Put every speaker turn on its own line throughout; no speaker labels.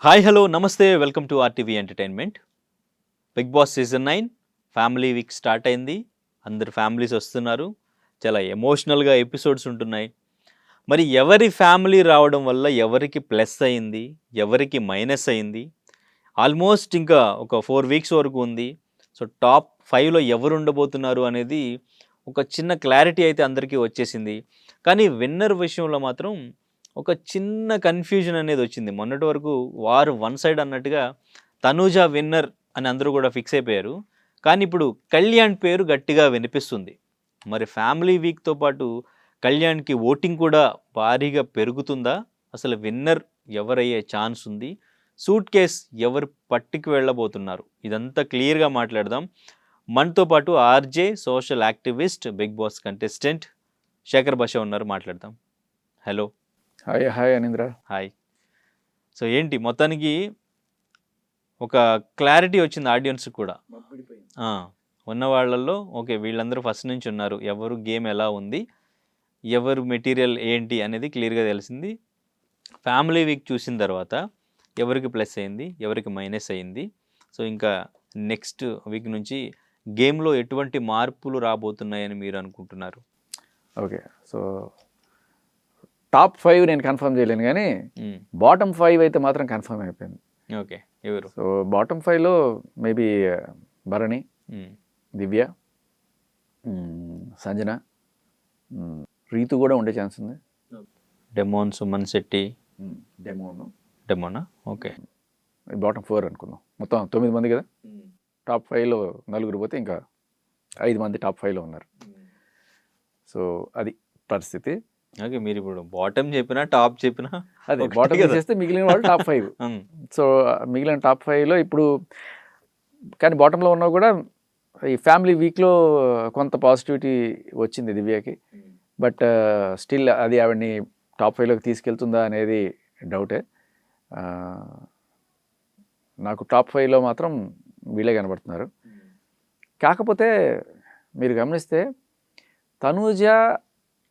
Hi hello నమస్తే welcome to RTV entertainment. Big boss season 9 family week start అయింది. అందరు families వస్తున్నారు. చాలా ఎమోషనల్గా ఎపిసోడ్స్ ఉంటున్నాయి. మరి ఎవరి ఫ్యామిలీ రావడం వల్ల ఎవరికి ప్లస్ అయింది, ఎవరికి మైనస్ అయింది? ఆల్మోస్ట్ ఇంకా ఒక 4 వీక్స్ వరకు ఉంది. సో టాప్ 5లో ఎవరు ఉండబోతున్నారు అనేది ఒక చిన్న క్లారిటీ అయితే అందరికీ వచ్చేసింది. కానీ విన్నర్ విషయంలో మాత్రం ఒక చిన్న కన్ఫ్యూజన్ అనేది వచ్చింది. మొన్నటి వరకు వారు వన్ సైడ్ అన్నట్టుగా తనూజ విన్నర్ అని అందరూ కూడా ఫిక్స్ అయిపోయారు. కానీ ఇప్పుడు కళ్యాణ్ పేరు గట్టిగా వినిపిస్తుంది. మరి ఫ్యామిలీ వీక్తో పాటు కళ్యాణ్కి ఓటింగ్ కూడా భారీగా పెరుగుతుందా? అసలు విన్నర్ ఎవరయ్యే ఛాన్స్ ఉంది? సూట్ కేస్ ఎవరు పట్టుకు వెళ్ళబోతున్నారు? ఇదంతా క్లియర్గా మాట్లాడదాం. మనతో పాటు RJ social activist, big boss contestant Shekhar Basha ఉన్నారు, మాట్లాడదాం. Hello.
Hi hi Anindra.
Hi. So ఏంటి మొత్తానికి ఒక క్లారిటీ వచ్చింది ఆడియన్స్ కూడా. ఉన్న వాళ్ళల్లో ఓకే వీళ్ళందరూ ఫస్ట్ నుంచి ఉన్నారు, ఎవరు గేమ్ ఎలా ఉంది, ఎవరు మెటీరియల్ ఏంటి అనేది క్లియర్గా తెలిసింది. ఫ్యామిలీ వీక్ చూసిన తర్వాత ఎవరికి ప్లస్ అయింది, ఎవరికి మైనస్ అయింది. సో ఇంకా నెక్స్ట్ వీక్ నుంచి గేమ్లో ఎటువంటి మార్పులు రాబోతున్నాయని మీరు అనుకుంటున్నారు?
ఓకే, సో టాప్ 5 నేను కన్ఫర్మ్ చేయలేను, కానీ బాటమ్ 5 అయితే మాత్రం కన్ఫర్మ్ అయిపోయింది.
ఓకే, ఎవరు?
సో బాటమ్ 5లో మేబీ భరణి, దివ్య, సంజన, రీతు కూడా ఉండే ఛాన్స్ ఉంది.
డెమోన్, సుమన్ శెట్టి,
డెమోనా.
ఓకే,
బాటమ్ 4 అనుకుందాం. మొత్తం 9 మంది కదా. టాప్ 5లో 4 పోతే ఇంకా 5 మంది టాప్ 5లో ఉన్నారు. సో అది పరిస్థితి.
ఓకే, మీరు ఇప్పుడు బాటమ్ చెప్పినా టాప్ చెప్పినా
అదే బాటమ్ చేస్తే మిగిలిన వాళ్ళు టాప్ 5. సో మిగిలిన టాప్ 5లో ఇప్పుడు కానీ బాటంలో ఉన్నా కూడా ఈ ఫ్యామిలీ వీక్లో కొంత పాజిటివిటీ వచ్చింది దివ్యకి. బట్ స్టిల్ అది ఆవిడని టాప్ 5లోకి తీసుకెళ్తుందా అనేది డౌటే. నాకు టాప్ 5లో మాత్రం వీళ్ళే కనబడుతున్నారు. కాకపోతే మీరు గమనిస్తే తనూజ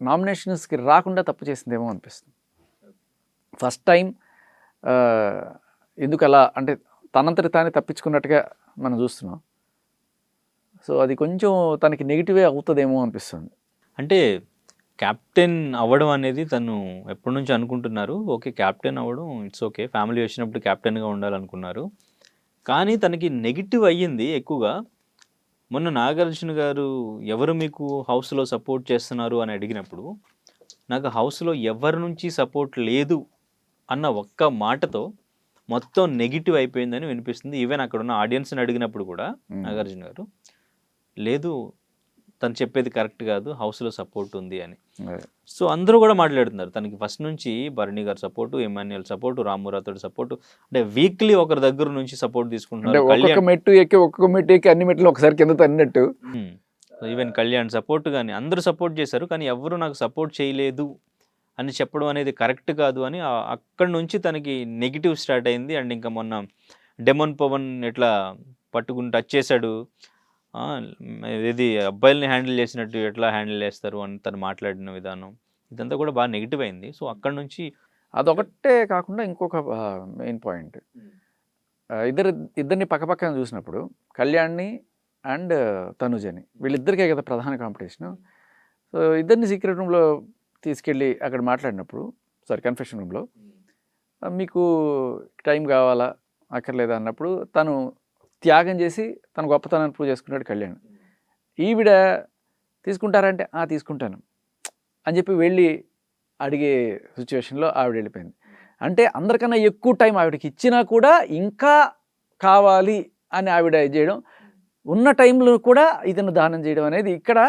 నామినేషన్స్కి రాకుండా తప్పు చేసిందేమో అనిపిస్తుంది. ఫస్ట్ టైం ఎందుకు అలా అంటే తనంతటి తానే తప్పించుకున్నట్టుగా మనం చూస్తున్నాం. సో అది కొంచెం తనకి నెగిటివే అవుతుందేమో అనిపిస్తుంది.
అంటే క్యాప్టెన్ అవ్వడం అనేది తను ఎప్పటి నుంచి అనుకుంటున్నారు. ఓకే, క్యాప్టెన్ అవ్వడం ఇట్స్ ఓకే, ఫ్యామిలీ వచ్చినప్పుడు క్యాప్టెన్గా ఉండాలనుకున్నారు. కానీ తనకి నెగిటివ్ అయ్యింది ఎక్కువగా. మొన్న నాగార్జున గారు ఎవరు మీకు హౌస్లో సపోర్ట్ చేస్తున్నారు అని అడిగినప్పుడు నాకు హౌస్లో ఎవరి నుంచి సపోర్ట్ లేదు అన్న ఒక్క మాటతో మొత్తం నెగిటివ్ అయిపోయిందని వినిపిస్తుంది. ఈవెన్ అక్కడ ఉన్న ఆడియన్స్ని అడిగినప్పుడు కూడా నాగార్జున గారు లేదు, తను చెప్పేది కరెక్ట్ కాదు, హౌస్లో సపోర్ట్ ఉంది అని. సో అందరూ కూడా మాట్లాడుతున్నారు తనకి ఫస్ట్ నుంచి Bharani garu support, Emmanuel support, రామూరాతోడి support, అంటే వీక్లీ ఒకరి దగ్గర నుంచి సపోర్ట్ తీసుకుంటున్నారు.
ఒక్కొక్క మెట్టు ఎక్కి అన్ని మెట్లు ఒకసారి కింద తన్నట్టు.
ఈవెన్ కళ్యాణ్ సపోర్ట్ కానీ అందరూ సపోర్ట్ చేశారు, కానీ ఎవరు నాకు సపోర్ట్ చేయలేదు అని చెప్పడం అనేది కరెక్ట్ కాదు అని అక్కడి నుంచి తనకి నెగిటివ్ స్టార్ట్ అయింది. అండ్ ఇంకా మొన్న డెమోన్ పవన్ ఎట్లా పట్టుకుని టచ్ చేశాడు, ఇది అబ్బాయిల్ని హ్యాండిల్ చేసినట్టు ఎట్లా హ్యాండిల్ చేస్తారు అని తను మాట్లాడిన విధానం, ఇదంతా కూడా బాగా నెగిటివ్ అయింది. సో అక్కడ నుంచి
అదొకటే కాకుండా ఇంకొక మెయిన్ పాయింట్, ఇద్దరిని పక్కపక్కన చూసినప్పుడు కళ్యాణ్ని అండ్ తనుజని, వీళ్ళిద్దరికే కదా ప్రధాన కాంపిటీషను. సో ఇద్దరిని సీక్రెట్ రూమ్లో తీసుకెళ్ళి అక్కడ మాట్లాడినప్పుడు, కన్ఫెషన్ రూమ్లో, మీకు టైం కావాలా అక్కర్లేదా అన్నప్పుడు తను త్యాగం చేసి తన గొప్పతనాన్ని ప్రూవ్ చేసుకున్నాడు కళ్యాణ్. ఈవిడ తీసుకుంటారంటే తీసుకుంటాను అని చెప్పి వెళ్ళి అడిగే సిచ్యువేషన్లో ఆవిడ వెళ్ళిపోయింది. అంటే అందరికన్నా ఎక్కువ టైం ఆవిడకి ఇచ్చినా కూడా ఇంకా కావాలి అని ఆవిడ ఇది చేయడం, ఉన్న టైంలో కూడా ఇతను దానం చేయడం అనేది ఇక్కడ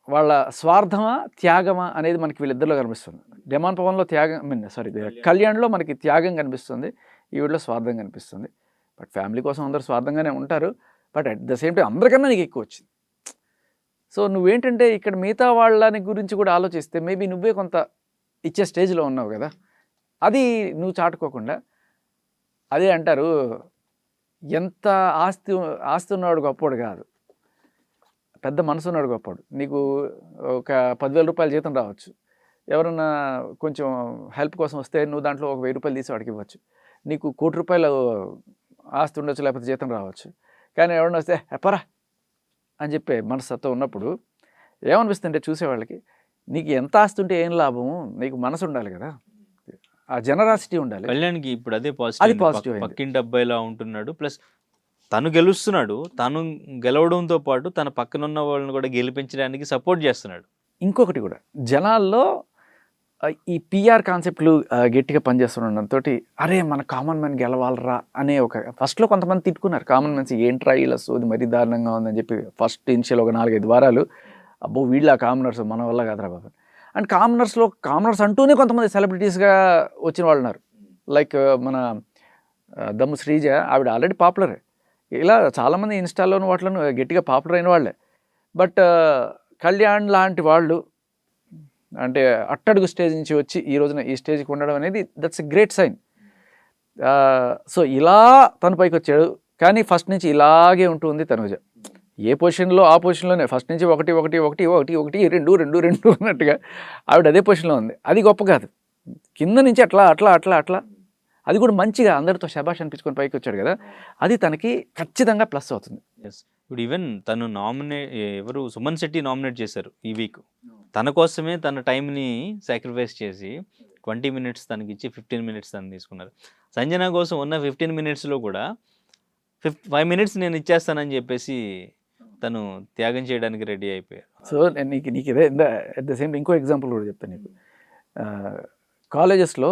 వాళ్ళ స్వార్థమా త్యాగమా అనేది మనకి వీళ్ళిద్దరిలో కనిపిస్తుంది. డెమాన్ పవన్లో కళ్యాణ్లో మనకి త్యాగం కనిపిస్తుంది, ఈవిడలో స్వార్థం కనిపిస్తుంది. బట్ ఫ్యామిలీ కోసం అందరూ స్వార్థంగానే ఉంటారు, but at the same time అందరికన్నా నీకు ఎక్కువ వచ్చింది. సో నువ్వేంటంటే ఇక్కడ మిగతా వాళ్ళని గురించి కూడా ఆలోచిస్తే మేబీ నువ్వే కొంత ఇచ్చే స్టేజ్లో ఉన్నావు కదా, అది నువ్వు చాటుకోకుండా. అదే అంటారు, ఎంత ఆస్తి ఉన్నవాడు గొప్పవాడు కాదు, పెద్ద మనసు ఉన్నాడు గొప్పవాడు. నీకు ఒక 10,000 రూపాయల జీతం రావచ్చు, ఎవరన్నా కొంచెం హెల్ప్ కోసం వస్తే నువ్వు దాంట్లో ఒక 1000 రూపాయలు తీసి వాడికి ఇవ్వచ్చు. నీకు 1 కోటి రూపాయలు ఆస్తి ఉండొచ్చు, లేకపోతే జీతం రావచ్చు. కానీ ఎవరన్నా వస్తే ఎప్పరా అని చెప్పే మనస్తత్వం ఉన్నప్పుడు ఏమనిపిస్తుంటే చూసేవాళ్ళకి, నీకు ఎంత ఆస్తి ఉంటే ఏం లాభం, నీకు మనసు ఉండాలి కదా, ఆ జనరాసిటీ ఉండాలి.
కళ్యాణ్కి ఇప్పుడు అదే
అది
పాజిటివ్.
పాజిటివ్ అయింది.
పక్కింటి అబ్బాయిలా ఉంటున్నాడు, ప్లస్ తను గెలుస్తున్నాడు, తను గెలవడంతో పాటు తన పక్కన ఉన్న వాళ్ళని కూడా గెలిపించడానికి సపోర్ట్ చేస్తున్నాడు.
ఇంకొకటి కూడా జనాల్లో ఈ పిఆర్ కాన్సెప్ట్లు గట్టిగా పనిచేస్తుండడంతో అరే మన కామన్ మ్యాన్ గెలవాలరా అనే ఒక ఫస్ట్లో కొంతమంది తిట్టుకున్నారు, కామన్ మ్యాన్స్ ఏంట్రా ఇలా సోది మరీ దారుణంగా ఉందని చెప్పి. ఫస్ట్ ఇనిషియల్ ఒక 4-5 వారాలు అబ్బో వీళ్ళ కామనర్స్ మన వల్ల కాదురా బాబు. అండ్ కామనర్స్ అంటూనే కొంతమంది సెలబ్రిటీస్గా వచ్చిన వాళ్ళు ఉన్నారు. లైక్ మన దమ్ము శ్రీజ, ఆవిడ ఆల్రెడీ పాపులరే. ఇలా చాలామంది ఇన్స్టాలోను వాటిలోనూ గట్టిగా పాపులర్ అయిన వాళ్ళే. బట్ కళ్యాణ్ లాంటి వాళ్ళు అంటే అట్టడుగు స్టేజ్ నుంచి వచ్చి ఈ రోజున ఈ స్టేజ్కి ఉండడం అనేది that's a great sign. So ఇలా తన పైకి వచ్చాడు. కానీ ఫస్ట్ నుంచి ఇలాగే ఉంటుంది తనుజ. ఏ పొజిషన్లో ఆ పొజిషన్లోనే ఫస్ట్ నుంచి 1 1 1 1 1 2 2 2 అన్నట్టుగా ఆవిడ అదే పొజిషన్లో ఉంది. అది గొప్ప కాదు, కింద నుంచి అట్లా అట్లా అట్లా అట్లా అది కూడా మంచిగా అందరితో శబాష్ అనిపించుకొని పైకి వచ్చాడు కదా, అది తనకి ఖచ్చితంగా ప్లస్ అవుతుంది.
ఎస్, ఇప్పుడు ఈవెన్ తను ఎవరు సుమన్ శెట్టి నామినేట్ చేశారు ఈ వీక్. తన కోసమే తన టైంని సాక్రిఫైస్ చేసి 20 మినిట్స్ తనకి ఇచ్చి 15 మినిట్స్ తను తీసుకున్నారు. సంజన కోసం ఉన్న 15 మినిట్స్లో కూడా 5 మినిట్స్ నేను ఇచ్చేస్తానని చెప్పేసి తను త్యాగం చేయడానికి రెడీ అయిపోయారు.
సో నీకు ఇదే అట్ ద సేమ్ ఇంకో ఎగ్జాంపుల్ కూడా చెప్తాను నీకు. కాలేజెస్లో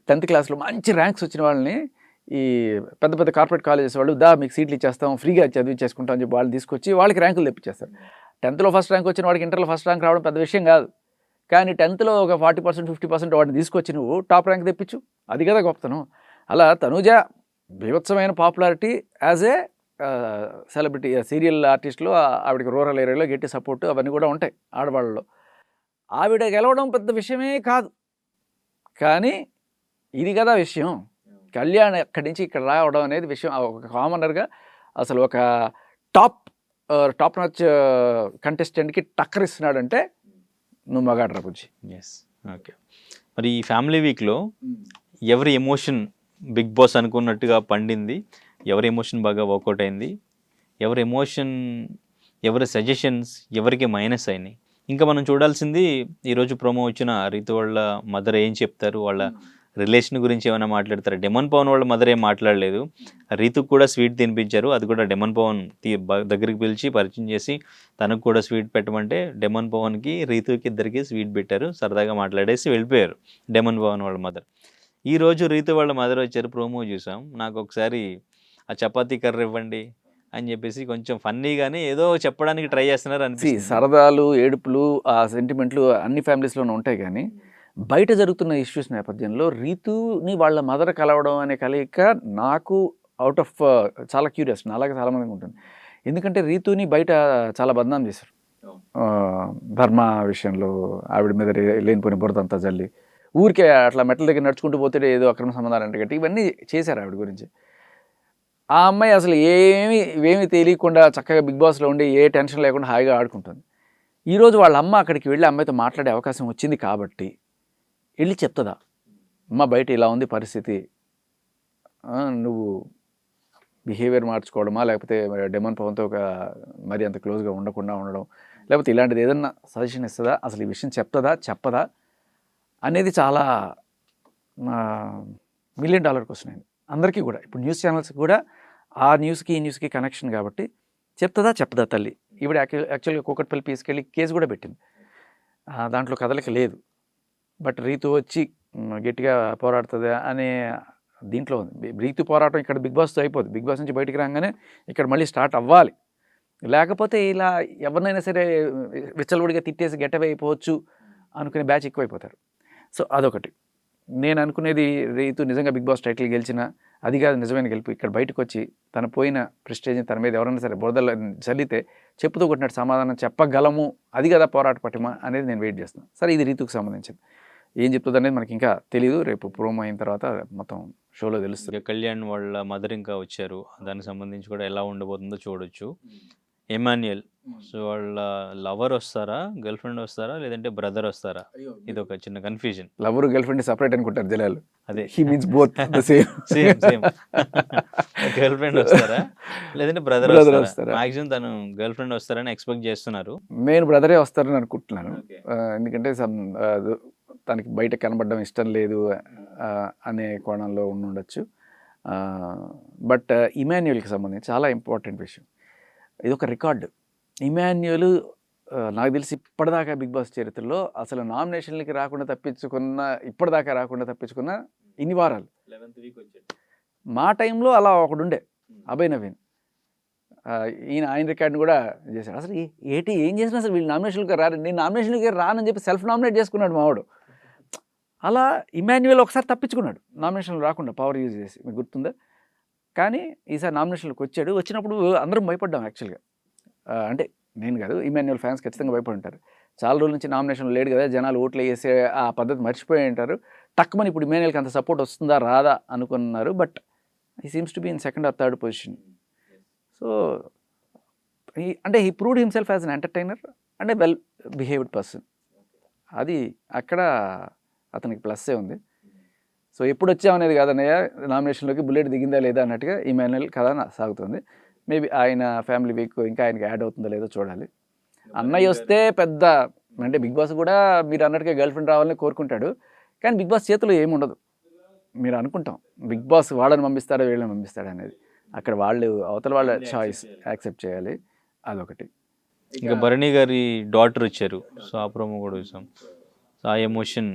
10th క్లాస్లో మంచి ర్యాంక్స్ వచ్చిన వాళ్ళని ఈ పెద్ద పెద్ద కార్పొరేట్ కాలేజెస్ వాళ్ళు మీకు సీట్లు ఇచ్చేస్తాం, ఫ్రీగా చదివించేసుకుంటాం అని చెప్పి వాళ్ళు తీసుకొచ్చి వాళ్ళకి ర్యాంకులు తెప్పించేస్తారు. 10thలో ఫస్ట్ ర్యాంక్ వచ్చిన వాడికి ఇంటర్లో ఫస్ట్ ర్యాంక్ రావడం పెద్ద విషయం కాదు. కానీ 10thలో ఒక 40% 50% వాడిని తీసుకొచ్చి నువ్వు టాప్ ర్యాంక్ తెప్పించు, అది కదా గొప్పతనం. అలా తనుజ బీభత్సమైన popularity as a celebrity, serial ఆర్టిస్ట్లో ఆవిడకి రూరల్ ఏరియాలో గట్టి సపోర్ట్ అవన్నీ కూడా ఉంటాయి ఆడవాళ్ళలో. ఆవిడ గెలవడం పెద్ద విషయమే కాదు, కానీ ఇది కదా విషయం. కళ్యాణ్ అక్కడి నుంచి ఇక్కడ రావడం అనేది విషయం. ఒక కామనర్గా అసలు ఒక టాప్ నాచ్ కంటెస్టెంట్కి టక్కరిస్తున్నాడంటే నువ్వు మగాడ్రా బుజ్జి.
Yes, okay. మరి ఈ ఫ్యామిలీ వీక్లో ఎవరి ఎమోషన్ బిగ్ బాస్ అనుకున్నట్టుగా పండింది, ఎవరి ఎమోషన్ బాగా వర్కౌట్ అయింది, ఎవరి సజెషన్స్ ఎవరికి మైనస్ అయినాయి, ఇంకా మనం చూడాల్సింది ఈరోజు ప్రోమో వచ్చిన రీతు వాళ్ళ మదర్ ఏం చెప్తారు, వాళ్ళ రిలేషన్ గురించి ఏమైనా మాట్లాడతారు. డెమన్ పవన్ వాళ్ళ మదర్ ఏం మాట్లాడలేదు, రీతుకు కూడా స్వీట్ తినిపించారు. అది కూడా డెమన్ పవన్ దగ్గరికి పిలిచి పరిచయం చేసి తనకు కూడా స్వీట్ పెట్టమంటే డెమన్ పవన్కి రీతుకి ఇద్దరికి స్వీట్ పెట్టారు. సరదాగా మాట్లాడేసి వెళ్ళిపోయారు డెమన్ పవన్ వాళ్ళ మదర్. ఈరోజు రీతు వాళ్ళ మదర్ వచ్చారు, ప్రోమో చూసాం. నాకు ఒకసారి ఆ చపాతీ కర్ర ఇవ్వండి అని చెప్పేసి కొంచెం ఫన్నీగానే ఏదో చెప్పడానికి ట్రై చేస్తున్నారు అనిపిస్తుంది.
సరదాలు, ఏడుపులు, ఆ సెంటిమెంట్లు అన్ని ఫ్యామిలీస్లోనూ ఉంటాయి. కానీ బయట జరుగుతున్న ఇష్యూస్ నేపథ్యంలో రీతుని వాళ్ళ మదర్ కలవడం అనే కలయిక నాకు అవుట్ ఆఫ్ చాలా క్యూరియస్, అలాగే చాలామందికి ఉంటుంది. ఎందుకంటే రీతుని బయట చాలా బదనాం చేశారు. ధర్మ విషయంలో ఆవిడ మీద లేనిపోయిన బురదంతా జల్లి ఊరికే అట్లా మెట్ల దగ్గర నడుచుకుంటూ పోతే ఏదో అక్రమ సంబంధాలు అంటే గట్టి ఇవన్నీ చేశారు ఆవిడ గురించి. ఆ అమ్మాయి అసలు ఏమీ తెలియకుండా చక్కగా బిగ్ బాస్లో ఉండి ఏ టెన్షన్ లేకుండా హాయిగా ఆడుకుంటుంది. ఈరోజు వాళ్ళ అమ్మ అక్కడికి వెళ్ళి అమ్మాయితో మాట్లాడే అవకాశం వచ్చింది కాబట్టి వెళ్ళి చెప్తుందా, అమ్మ బయట ఇలా ఉంది పరిస్థితి, నువ్వు బిహేవియర్ మార్చుకోవడమా, లేకపోతే డెమన్ పవన్తో మరి అంత క్లోజ్గా ఉండకుండా ఉండడం, లేకపోతే ఇలాంటిది ఏదన్నా సజెషన్ ఇస్తుందా, అసలు ఈ విషయం చెప్పదా అనేది చాలా $1 మిలియన్ క్వశ్చన్ అయింది అందరికీ కూడా. ఇప్పుడు న్యూస్ ఛానల్స్కి కూడా ఆ న్యూస్కి ఈ న్యూస్కి కనెక్షన్ కాబట్టి చెప్పదా తల్లి. ఈవిడ యాక్చువల్గా కూకట్పల్లి తీసుకెళ్ళి కేసు కూడా పెట్టింది, దాంట్లో కదలిక లేదు. బట్ రీతు వచ్చి గట్టిగా పోరాడుతుంది అనే దీంట్లో ఉంది. రీతు పోరాటం ఇక్కడ బిగ్ బాస్తో అయిపోతుంది. బిగ్ బాస్ నుంచి బయటికి రాగానే ఇక్కడ మళ్ళీ స్టార్ట్ అవ్వాలి. లేకపోతే ఇలా ఎవరినైనా సరే విచ్చలవిడిగా తిట్టేసి గెటవే అయిపోవచ్చు అనుకునే బ్యాచ్ ఎక్కువైపోతారు. సో అదొకటి. నేను అనుకునేది రీతు నిజంగా బిగ్ బాస్ టైటిల్ గెలిచినా అది కాదు నిజమైన గెలుపు. ఇక్కడ బయటకు వచ్చి తన పోయిన ప్రెస్టేజ్ని తన మీద ఎవరైనా సరే బురదలో చల్లితే చెప్పుతూ కొట్టినట్టు సమాధానం చెప్పగలము, అది కదా పోరాట పటిమ అనేది నేను వెయిట్ చేస్తున్నాను. సరే ఇది రీతుకు సంబంధించింది, ఏం చెప్తుంది అనేది మనకి ఇంకా తెలియదు. రేపు ప్రోమో అయిన తర్వాత మొత్తం షోలో తెలుస్తుంది.
కళ్యాణ్ వాళ్ళ మదర్ ఇంకా వచ్చారు, దానికి సంబంధించి కూడా ఎలా ఉండబోతుందో చూడొచ్చు. ఎమాన్యుయల్ సో వాళ్ళ లవర్ వస్తారా, గర్ల్ ఫ్రెండ్ వస్తారా, లేదంటే బ్రదర్ వస్తారా? ఇది ఒక చిన్న confusion.
Lover girl friend separate అనుకుంటారు జనాలు.
అదే
he means both the same.
Same same girl friend వస్తారా, లేదంటే బ్రదర్
Brother
వస్తారా?
వస్తారా?
మాక్సిమం తను గర్ల్ ఫ్రెండ్ వస్తారని ఎక్స్పెక్ట్ చేస్తున్నారు.
నేను బ్రదరే వస్తారని అనుకుంటున్నాను. ఎందుకంటే తనకి బయట కనబడడం ఇష్టం లేదు అనే కోణంలో ఉండొచ్చు. బట్ ఇమాన్యుయల్కి సంబంధించి చాలా ఇంపార్టెంట్ విషయం. ఇది ఒక రికార్డు. ఇమాన్యుయల్ నాకు తెలిసి ఇప్పటిదాకా బిగ్ బాస్ చరిత్రలో అసలు నామినేషన్లకి ఇప్పటిదాకా రాకుండా తప్పించుకున్న ఇన్ని వారాలు. మా టైంలో అలా ఒకడుండే అభయ్ నవీన్. ఆయన రికార్డుని కూడా చేశాడు. అసలు ఏం చేసినా అసలు వీళ్ళు నామినేషన్కి రారు, నేను నామినేషన్కి రానని చెప్పి సెల్ఫ్ నామినేట్ చేసుకున్నాడు మావాడు. అలా ఇమాన్యుయల్ ఒకసారి తప్పించుకున్నాడు నామినేషన్లు రాకుండా పవర్ యూజ్ చేసి, మీకు గుర్తుందా? కానీ ఈసారి నామినేషన్లకు వచ్చినప్పుడు అందరం భయపడ్డాం యాక్చువల్గా. అంటే నేను కాదు, ఇమాన్యుయల్ ఫ్యాన్స్ ఖచ్చితంగా భయపడి ఉంటారు. చాలా రోజుల నుంచి నామినేషన్లు లేడు కదా, జనాలు ఓట్లు వేసే ఆ పద్ధతి మర్చిపోయి ఉంటారు. టక్కుమని ఇప్పుడు ఇమాన్యుయల్కి అంత సపోర్ట్ వస్తుందా రాదా అనుకున్నారు. But he seems to be in second or third position. So he proved himself as an entertainer and a well behaved person. అది అక్కడ అతనికి ప్లస్సే ఉంది. సో ఎప్పుడు వచ్చామనేది కాదన్నయ్య, నామినేషన్లోకి బుల్లెట్ దిగిందా లేదా అన్నట్టుగా ఇమాన్యుయల్ కథ సాగుతుంది. మేబీ ఆయన ఫ్యామిలీ వీక్ ఇంకా ఆయనకి యాడ్ అవుతుందో లేదో చూడాలి. అన్నయ్య వస్తే పెద్ద అంటే బిగ్ బాస్ కూడా మీరు అన్నట్టుగా గర్ల్ ఫ్రెండ్ రావాలని కోరుకుంటాడు. కానీ బిగ్ బాస్ చేతిలో ఏముండదు. మీరు అనుకుంటాం బిగ్ బాస్ వాళ్ళని పంపిస్తాడా వీళ్ళని పంపిస్తాడా అనేది, అక్కడ అవతల వాళ్ళ చాయిస్ యాక్సెప్ట్ చేయాలి. అదొకటి.
ఇంకా భరణి గారి డాటర్ వచ్చారు, సో ఆ ప్రోమో కూడా చూసాం. సో ఆ ఎమోషన్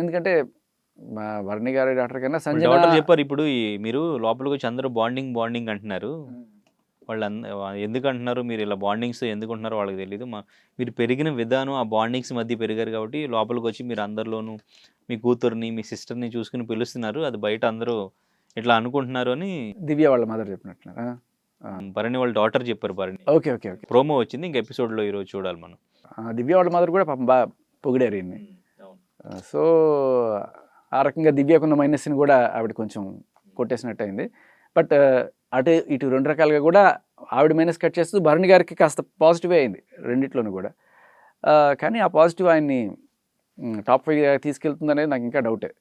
ఎందుకంటే మా భరణి గారి డాక్టర్ కన్నా సంజయ్
డాక్టర్ చెప్పారు. ఇప్పుడు మీరు లోపలికి వచ్చి అందరూ బాండింగ్ అంటున్నారు. వాళ్ళు ఎందుకు అంటున్నారు, మీరు ఇలా బాండింగ్స్ ఎందుకు అంటున్నారో వాళ్ళకి తెలియదు. మీరు పెరిగిన విధానం ఆ బాండింగ్స్ మధ్య పెరిగారు కాబట్టి లోపలికి వచ్చి మీరు అందరిలోనూ మీ కూతుర్ని మీ సిస్టర్ని చూసుకుని పిలుస్తున్నారు. అది బయట అందరూ ఇట్లా అనుకుంటున్నారు అని
దివ్య వాళ్ళ మదర్ చెప్పినట్టున్నారు.
భరణి వాళ్ళ డాక్టర్ చెప్పారు. Bharani
okay okay okay
promo వచ్చింది, ఇంక ఎపిసోడ్లో ఈరోజు చూడాలి మనం.
దివ్య వాళ్ళ మదర్ కూడా పాపం బాగా పొగిడారు ఈయన్ని. సో ఆ రకంగా దివ్యకున్న మైనస్ని కూడా ఆవిడ కొంచెం కొట్టేసినట్టు అయింది. బట్ అటు ఇటు రెండు రకాలుగా కూడా ఆవిడ మైనస్ కట్ చేస్తూ భరణి గారికి కాస్త పాజిటివ్ అయింది రెండిట్లోనూ కూడా. కానీ ఆ పాజిటివ్ ఆయన్ని టాప్ 5 తీసుకెళ్తుందనేది నాకు ఇంకా డౌటే.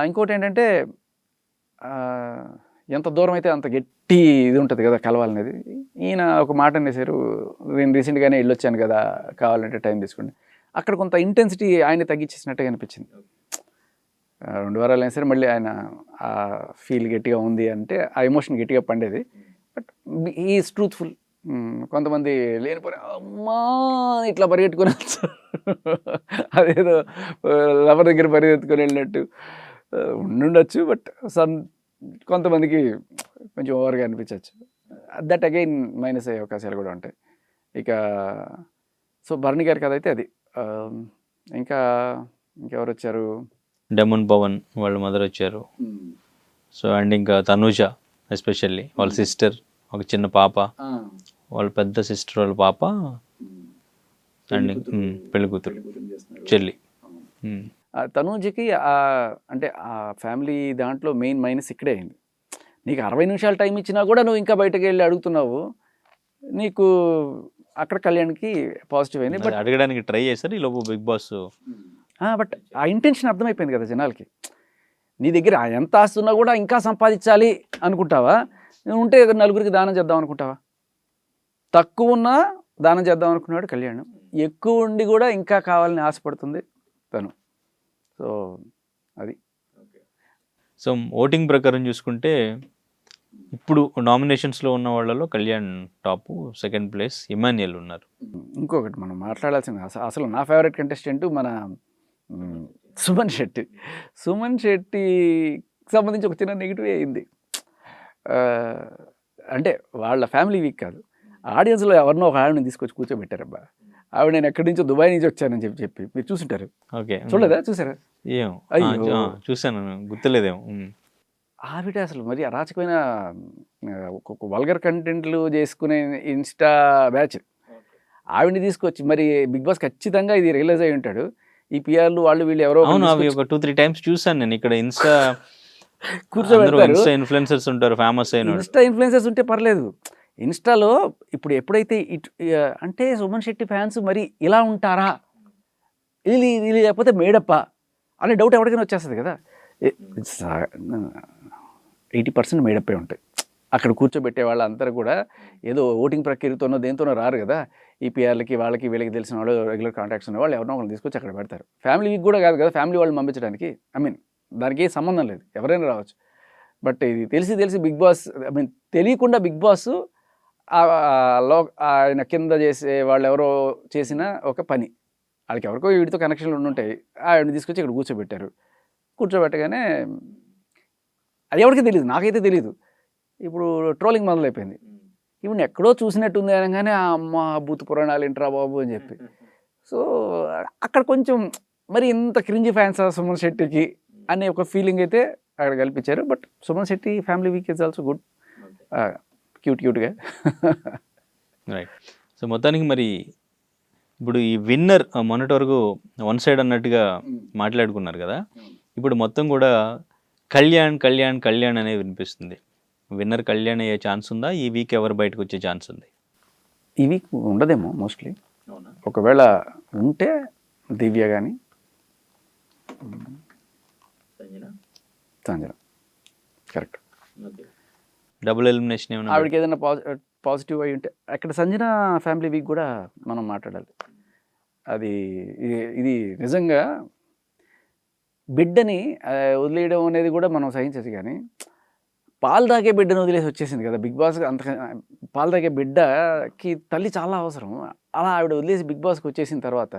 ఇంకోటి ఏంటంటే ఎంత దూరం అయితే అంత గట్టి ఇది ఉంటుంది కదా కలవాలనేది. ఈయన ఒక మాట అనేసారు, నేను రీసెంట్గానే వెళ్ళొచ్చాను కదా, కావాలంటే టైం తీసుకోండి. అక్కడ కొంత ఇంటెన్సిటీ ఆయన తగ్గించేసినట్టుగా అనిపించింది. 2 వారాలు అయినా సరే మళ్ళీ ఆయన ఆ ఫీల్ గట్టిగా ఉంది అంటే ఆ ఎమోషన్ గట్టిగా పండేది. But is truthful. కొంతమంది లేనిపోయి అమ్మా ఇట్లా పరిగెట్టుకుని అదేదో లవర్ దగ్గర పరిగెత్తుకొని వెళ్ళినట్టు ఉండుండొచ్చు. బట్ కొంతమందికి కొంచెం ఓవర్గా అనిపించవచ్చు. దట్ అగైన్ మైనస్ అయ్యే అవకాశాలు కూడా ఉంటాయి. ఇక సో భరణి గారి కథ అయితే అది. ఇంకెవరు వచ్చారు?
డెమన్ పవన్ వాళ్ళ మదర్ వచ్చారు. సో అండ్ ఇంకా తనూజ ఎస్పెషల్లీ వాళ్ళ సిస్టర్, ఒక చిన్న పాప, వాళ్ళ పెద్ద సిస్టర్ వాళ్ళ పాప అండ్ పెళ్లి కూతురు చెల్లి.
తనూజకి అంటే ఆ ఫ్యామిలీ దాంట్లో మెయిన్ మైనస్ ఇక్కడే అయింది. నీకు 60 నిమిషాలు టైం ఇచ్చినా కూడా నువ్వు ఇంకా బయటకు వెళ్ళి అడుగుతున్నావు. నీకు అక్కడ కళ్యాణ్కి పాజిటివ్ అయింది. బట్
అడగడానికి ట్రై చేశారు ఈ లోపు బిగ్ బాస్.
బట్ ఆ ఇంటెన్షన్ అర్థమైపోయింది కదా జనాలకి. నీ దగ్గర ఎంత ఆస్తున్నా కూడా ఇంకా సంపాదించాలి అనుకుంటావా? నువ్వు ఉంటే నలుగురికి దానం చేద్దాం అనుకుంటావా? తక్కువ ఉన్నా దానం చేద్దాం అనుకున్నాడు కళ్యాణ్. ఎక్కువ ఉండి కూడా ఇంకా కావాలని ఆశపడుతుంది తను. సో అది.
సో ఓటింగ్ ప్రకారం చూసుకుంటే ఇప్పుడు నామినేషన్స్లో ఉన్న వాళ్ళలో Kalyan top, second place Emmanuel ఉన్నారు.
ఇంకొకటి మనం మాట్లాడాల్సింది అసలు నా ఫేవరెట్ కంటెస్టెంట్ మన సుమన్ శెట్టి. సుమన్ శెట్టికి సంబంధించి ఒక చిన్న నెగిటివ్ అయింది. అంటే వాళ్ళ ఫ్యామిలీ వీక్ కాదు, ఆడియన్స్లో ఎవరినో ఒక ఆవిడని తీసుకొచ్చి కూర్చోబెట్టారబ్బా. ఆవిడ నేను ఎక్కడి నుంచో దుబాయ్ నుంచి వచ్చానని చెప్పి మీరు చూసుంటారు.
ఓకే,
చూడలేదా? చూసారా?
చూసాను, గుర్తులేదేమో.
ఆవిడ అసలు మరి అరాచకమైన ఒక్కొక్క వల్గర్ కంటెంట్లు చేసుకునే ఇన్స్టా బ్యాచ్. ఆవిడని తీసుకొచ్చి మరి బిగ్ బాస్ ఖచ్చితంగా ఇది రియలైజ్ అయి ఉంటాడు. ఈ పిఆర్లు వాళ్ళు వీళ్ళు ఎవరో
అవి ఒక 2-3 టైమ్స్ చూసాను నేను. ఇక్కడ
కూర్చోబెడతారు,
ఇన్ఫ్లుయెన్సర్స్ ఉంటారు, ఫేమస్ అయిన
ఇన్స్టా ఇన్ఫ్లుయెన్సర్స్ ఉంటే పర్లేదు. ఇన్స్టాలో ఇప్పుడు ఎప్పుడైతే అంటే సుమన్ శెట్టి ఫ్యాన్స్ మరి ఇలా ఉంటారా, ఇది ఇది లేకపోతే మేడప్ప అనే డౌట్ ఎవరికైనా వచ్చేస్తుంది కదా. 80% మేడప్పే ఉంటాయి. అక్కడ కూర్చోబెట్టే వాళ్ళందరూ కూడా ఏదో ఓటింగ్ ప్రక్రియతోనో దేంతోనో రారు కదా. ఈ పిఆర్లకి వాళ్ళకి వీళ్ళకి తెలిసిన వాళ్ళు, రెగ్యులర్ కాంటాక్ట్స్ ఉన్న వాళ్ళు ఎవరినో ఒకరిని తీసుకొచ్చి అక్కడ పెడతారు. ఫ్యామిలీ వీక్ కూడా కాదు కదా ఫ్యామిలీ వాళ్ళని పంపించడానికి. దానికి ఏ సంబంధం లేదు, ఎవరైనా రావచ్చు. బట్ ఇది తెలిసి బిగ్ బాస్ తెలియకుండా బిగ్ బాస్ ఆయన కింద చేసే వాళ్ళు ఎవరో చేసిన ఒక పని, వాళ్ళకి ఎవరికో వీడితో కనెక్షన్లు ఉండుంటాయి, ఆవిడని తీసుకొచ్చి ఇక్కడ కూర్చోబెట్టారు. కూర్చోబెట్టగానే అది ఎవరికి తెలియదు, నాకైతే తెలియదు. ఇప్పుడు ట్రోలింగ్ మొదలైపోయింది. ఇప్పుడు ఎక్కడో చూసినట్టుంది అనగానే అమ్మ భూత పురాణాలు ఏంట్రా బాబు అని చెప్పి. సో అక్కడ కొంచెం మరి ఇంత క్రింజి ఫ్యాన్స్ సుమన్ శెట్టికి అనే ఒక ఫీలింగ్ అయితే అక్కడ కల్పించారు. But Suman Shetty family week is also good, క్యూట్గా.
రైట్. సో మొత్తానికి మరి ఇప్పుడు ఈ విన్నర్ మొన్నటి వరకు వన్ సైడ్ అన్నట్టుగా మాట్లాడుకున్నారు కదా, ఇప్పుడు మొత్తం కూడా కళ్యాణ్ కళ్యాణ్ కళ్యాణ్ అనేది వినిపిస్తుంది. విన్నర్ కళ్యాణ్ అయ్యే ఛాన్స్ ఉందా? ఈ వీక్ ఎవరు బయటకు వచ్చే ఛాన్స్ ఉంది?
ఈ వీక్ ఉండదేమో మోస్ట్లీ. ఒకవేళ ఉంటే దివ్య కానీ సంజన. కరెక్ట్.
డబుల్ ఎలిమినేషన్ ఏమైనా
ఆవిడకి ఏదైనా పాజిటివ్ అయి ఉంటే అక్కడ సంజన ఫ్యామిలీ వీక్ కూడా మనం మాట్లాడాలి. అది ఇది నిజంగా బిడ్డని వదిలేయడం అనేది కూడా మనం సహించదు, కానీ పాలు తాగే బిడ్డను వదిలేసి వచ్చేసింది కదా బిగ్ బాస్. అంత పాలు తాగే బిడ్డకి తల్లి చాలా అవసరం. అలా ఆవిడ వదిలేసి బిగ్ బాస్కి వచ్చేసిన తర్వాత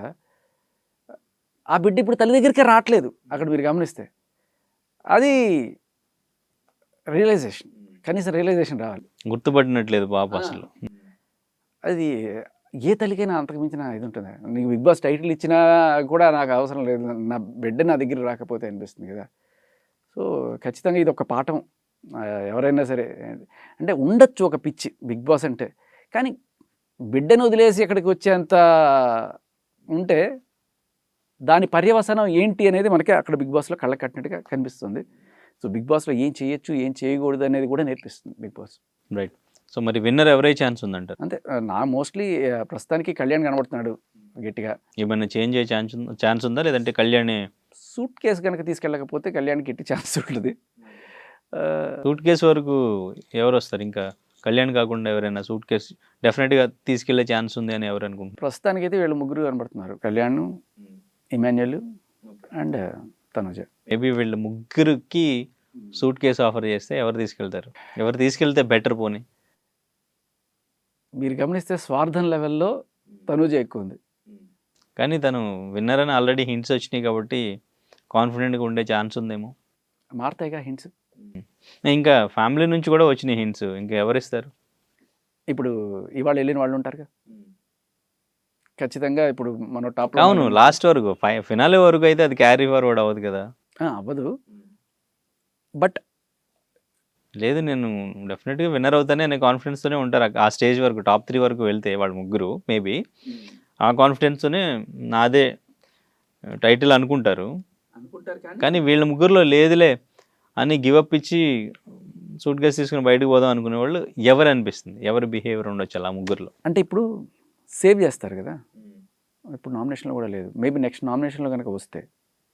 ఆ బిడ్డ ఇప్పుడు తల్లి దగ్గరికే రావట్లేదు. అక్కడ మీరు గమనిస్తే అది రియలైజేషన్, కనీసం రియలైజేషన్ రావాలి.
గుర్తుపట్టినట్లేదు పాప అసలు.
అది ఏ తల్లికైనా అంతకు మించిన ఇది ఉంటుంది. నీకు బిగ్ బాస్ టైటిల్ ఇచ్చినా కూడా నాకు అవసరం లేదు, నా బిడ్డ నా దగ్గర రాకపోతే అనిపిస్తుంది కదా. సో ఖచ్చితంగా ఇది ఒక పాఠం ఎవరైనా సరే. అంటే ఉండొచ్చు ఒక పిచ్చి బిగ్ బాస్ అంటే, కానీ బిడ్డను వదిలేసి ఇక్కడికి వచ్చేంత ఉంటే దాని పర్యవసనం ఏంటి అనేది మనకి అక్కడ బిగ్ బాస్లో కళ్ళ కట్టినట్టుగా కనిపిస్తుంది. సో బిగ్ బాస్లో ఏం చేయొచ్చు ఏం చేయకూడదు అనేది కూడా నేర్పిస్తుంది బిగ్ బాస్.
రైట్. సో మరి విన్నర్ ఎవరై ఛాన్స్ ఉందంటారు?
అంతే, నా మోస్ట్లీ ప్రస్తుతానికి కళ్యాణ్ కనబడుతున్నాడు గట్టిగా.
ఏమైనా చేంజ్ అయ్యే ఛాన్స్ ఉందా, లేదంటే కళ్యాణ్
సూట్ కేసు కనుక తీసుకెళ్ళకపోతే కళ్యాణ్కి ఎట్టి ఛాన్స్ ఉంటుంది.
సూట్ కేసు వరకు ఎవరు వస్తారు? ఇంకా కళ్యాణ్ కాకుండా ఎవరైనా సూట్ కేసు డెఫినెట్గా తీసుకెళ్లే ఛాన్స్ ఉంది అని ఎవరు అనుకుంటున్నారు?
ప్రస్తుతానికి అయితే వీళ్ళు ముగ్గురు కనబడుతున్నారు, కళ్యాణ్, ఇమాన్యుయల్ అండ్ తనుజ.
మేబీ వీళ్ళు ముగ్గురికి సూట్ కేసు ఆఫర్ చేస్తే ఎవరు తీసుకెళ్తారు? ఎవరు తీసుకెళ్తే బెటర్? పోనీ
మీరు గమనిస్తే స్వార్థం లెవెల్లో తనుజ ఎక్కువ ఉంది,
కానీ తను విన్నర్ అని ఆల్రెడీ హింట్స్ వచ్చినాయి కాబట్టి కాన్ఫిడెంట్గా ఉండే ఛాన్స్ ఉందేమో.
మారుతాయిగా హింట్స్.
ఇంకా ఫ్యామిలీ నుంచి కూడా వచ్చినాయి హింట్స్, ఇంకా ఎవరు ఇస్తారు?
ఇప్పుడు ఇవాళ వెళ్ళిన వాళ్ళు ఉంటారుగా ఖచ్చితంగా. ఇప్పుడు మన టాప్,
అవును, లాస్ట్ వరకు ఫినాలే వరకు అయితే అది క్యారీ ఫార్వర్డ్ అవ్వదు కదా.
అవ్వదు, బట్
లేదు, నేను డెఫినెట్గా విన్నర్ అవుతానే అనే కాన్ఫిడెన్స్తోనే ఉంటారు ఆ స్టేజ్ వరకు. టాప్ 3 వరకు వెళ్తే వాళ్ళు ముగ్గురు మేబీ ఆ కాన్ఫిడెన్స్తోనే నాదే టైటిల్ అనుకుంటారు. కానీ వీళ్ళ ముగ్గురులో లేదులే అని గివప్ ఇచ్చి సూట్ కేసు తీసుకుని బయటకు పోదాం అనుకునే వాళ్ళు ఎవరు అనిపిస్తుంది? ఎవరు బిహేవియర్ ఉండొచ్చు అలా ముగ్గురులో?
అంటే ఇప్పుడు సేవ్ చేస్తారు కదా, ఇప్పుడు నామినేషన్లో కూడా లేదు. మేబీ నెక్స్ట్ నామినేషన్లో కనుక వస్తే,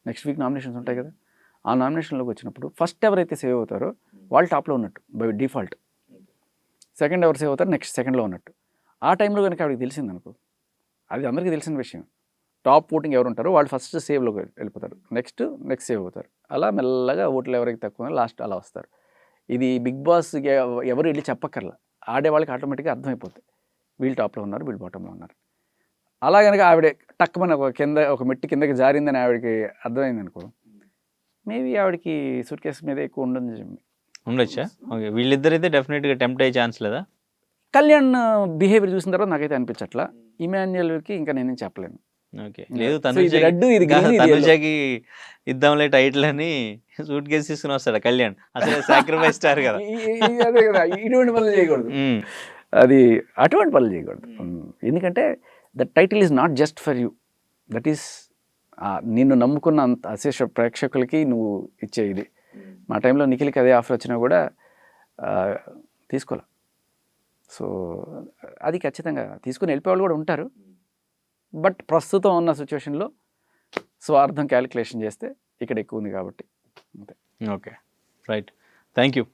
నెక్స్ట్ వీక్ నామినేషన్స్ ఉంటాయి కదా, ఆ నామినేషన్లోకి వచ్చినప్పుడు ఫస్ట్ ఎవరైతే సేవ్ అవుతారో వాళ్ళు టాప్లో ఉన్నట్టు బై డిఫాల్ట్. సెకండ్ ఎవరు సేవ్ అవుతారో నెక్స్ట్ సెకండ్లో ఉన్నట్టు. ఆ టైంలో కనుక ఆవిడకి తెలిసింది అనుకో, అది అందరికీ తెలిసిన విషయం, టాప్ ఓటింగ్ ఎవరు ఉంటారో వాళ్ళు ఫస్ట్ సేవ్లోకి వెళ్ళిపోతారు, నెక్స్ట్ సేవ్ అవుతారు. అలా మెల్లగా ఓట్లు ఎవరికి తక్కువ లాస్ట్ అలా వస్తారు. ఇది బిగ్ బాస్ ఎవరు వెళ్ళి చెప్పక్కర్లా, ఆడేవాళ్ళకి ఆటోమేటిక్గా అర్థమైపోతుంది వీళ్ళు టాప్లో ఉన్నారు వీళ్ళు బాటంలో ఉన్నారు. అలా కనుక ఆవిడ టక్కుమని ఒక మెట్టు కిందకి జారిందని ఆవిడకి అర్థమైంది అనుకో, మేబీ ఆవిడకి సూట్ కేసు మీద ఎక్కువ
ఉండొచ్చా? ఓకే, వీళ్ళిద్దరైతే డెఫినెట్గా టెంప్ట్ అయ్యే ఛాన్స్ లేదా?
కళ్యాణ్ బిహేవియర్ చూసిన తర్వాత నాకైతే అనిపించట్లా. ఇమాన్యుయల్కి ఇంకా నేనేం చెప్పలేను.
ఓకే, లేదు, తనుజకి ఇద్దాంలే టైటిల్ అని సూట్ కేసు తీసుకుని వస్తాడు కళ్యాణ్. అసలు సాక్రిఫైస్ స్టార్ కదా.
అదే కదా, ఇటువంటి పనులు చేయకూడదు, అది అటువంటి పనులు చేయకూడదు. ఎందుకంటే that title is not just for you, that is నిన్ను నమ్ముకున్న అంత అశేష ప్రేక్షకులకి నువ్వు ఇచ్చే ఇది. మా టైంలో నిఖిల్కి అదే ఆఫర్ వచ్చినా కూడా తీసుకోలే. సో అది ఖచ్చితంగా తీసుకుని వెళ్ళిపోయేవాళ్ళు కూడా ఉంటారు. బట్ ప్రస్తుతం ఉన్న సిచ్యువేషన్లో స్వార్థం క్యాలిక్యులేషన్ చేస్తే ఇక్కడ ఎక్కువ ఉంది కాబట్టి అంతే.
Okay, right, thank you.